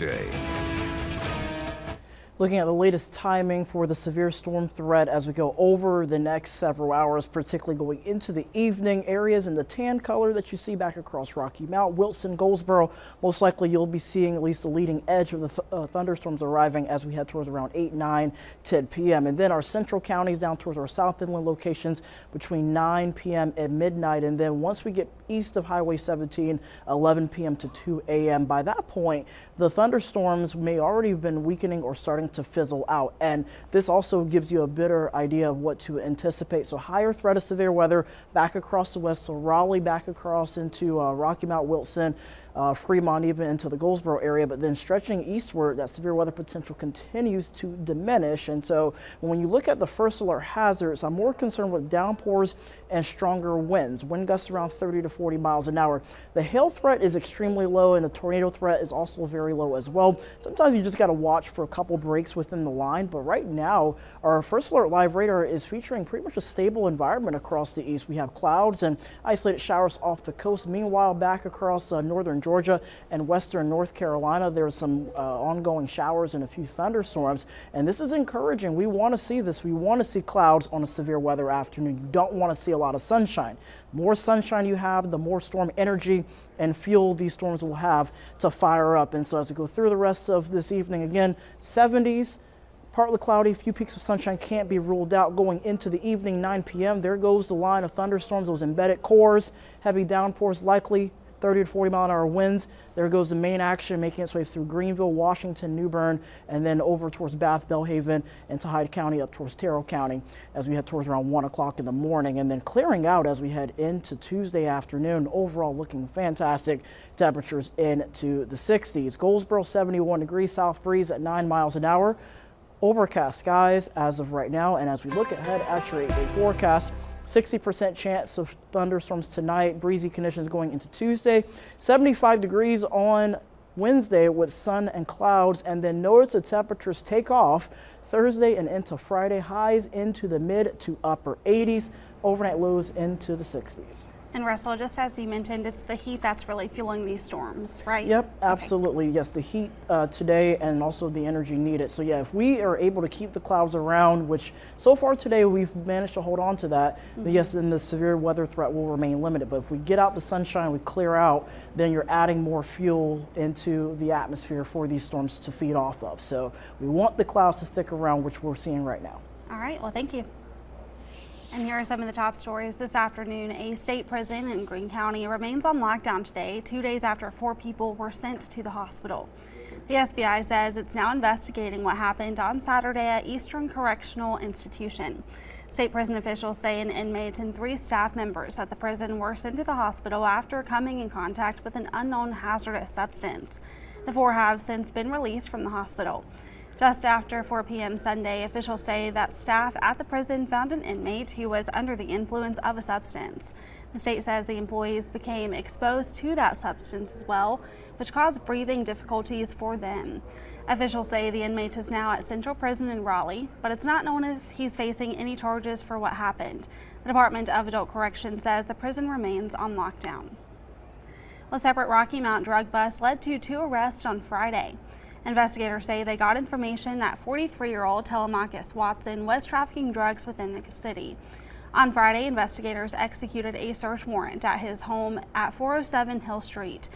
today. Looking at the latest timing for the severe storm threat as we go over the next several hours, particularly going into the evening. Areas in the tan color that you see back across Rocky Mount, Wilson, Goldsboro, most likely you'll be seeing at least the leading edge of the thunderstorms arriving as we head towards around 8, 9, 10 p.m. And then our central counties down towards our south inland locations between 9 p.m. and midnight. And then once we get east of Highway 17, 11 p.m. to 2 a.m. By that point, the thunderstorms may already have been weakening or starting to fizzle out, and this also gives you a better idea of what to anticipate. So higher threat of severe weather back across the west, so Raleigh back across into Rocky Mount, Wilson, Fremont, even into the Goldsboro area, but then stretching eastward, that severe weather potential continues to diminish. And so when you look at the first alert hazards, I'm more concerned with downpours and stronger winds, wind gusts around 30 to 40 miles an hour. The hail threat is extremely low, and the tornado threat is also very low as well. Sometimes you just got to watch for a couple breaks within the line, but right now our first alert live radar is featuring pretty much a stable environment across the east. We have clouds and isolated showers off the coast. Meanwhile, back across northern Georgia and western North Carolina, there's some ongoing showers and a few thunderstorms, and this is encouraging. We want to see this. We want to see clouds on a severe weather afternoon. You don't want to see a lot of sunshine. More sunshine you have, the more storm energy and fuel these storms will have to fire up. And so as we go through the rest of this evening, again, 70s, partly cloudy, a few peaks of sunshine can't be ruled out. Going into the evening, 9 p.m., there goes the line of thunderstorms, those embedded cores, heavy downpours likely, 30 to 40 mile an hour winds. There goes the main action making its way through Greenville, Washington, New Bern, and then over towards Bath, Belhaven, into Hyde County, up towards Terrell County as we head towards around 1 o'clock in the morning, and then clearing out as we head into Tuesday afternoon. Overall looking fantastic. Temperatures into the 60s. Goldsboro 71 degrees, south breeze at 9 miles an hour. Overcast skies as of right now, and as we look ahead at your 8-day forecast, 60% chance of thunderstorms tonight, breezy conditions going into Tuesday, 75 degrees on Wednesday with sun and clouds, and then notice the temperatures take off Thursday and into Friday, highs into the mid to upper 80s, overnight lows into the 60s. And Russell, just as you mentioned, it's the heat that's really fueling these storms, right? Yep, absolutely. Okay. Yes, the heat today and also the energy needed. So yeah, if we are able to keep the clouds around, which so far today we've managed to hold on to that, then yes, then the severe weather threat will remain limited. But if we get out the sunshine, we clear out, then you're adding more fuel into the atmosphere for these storms to feed off of. So we want the clouds to stick around, which we're seeing right now. All right, well, thank you. And here are some of the top stories this afternoon. A state prison in Greene County remains on lockdown today, 2 days after 4 people were sent to the hospital. The SBI says it's now investigating what happened on Saturday at Eastern Correctional Institution. State prison officials say an inmate and 3 staff members at the prison were sent to the hospital after coming in contact with an unknown hazardous substance. The 4 have since been released from the hospital. Just after 4 p.m. Sunday, officials say that staff at the prison found an inmate who was under the influence of a substance. The state says the employees became exposed to that substance as well, which caused breathing difficulties for them. Officials say the inmate is now at Central Prison in Raleigh, but it's not known if he's facing any charges for what happened. The Department of Adult Correction says the prison remains on lockdown. A separate Rocky Mount drug bust led to 2 arrests on Friday. Investigators say they got information that 43-year-old Telemachus Watson was trafficking drugs within the city. On Friday, investigators executed a search warrant at his home at 407 Hill Street.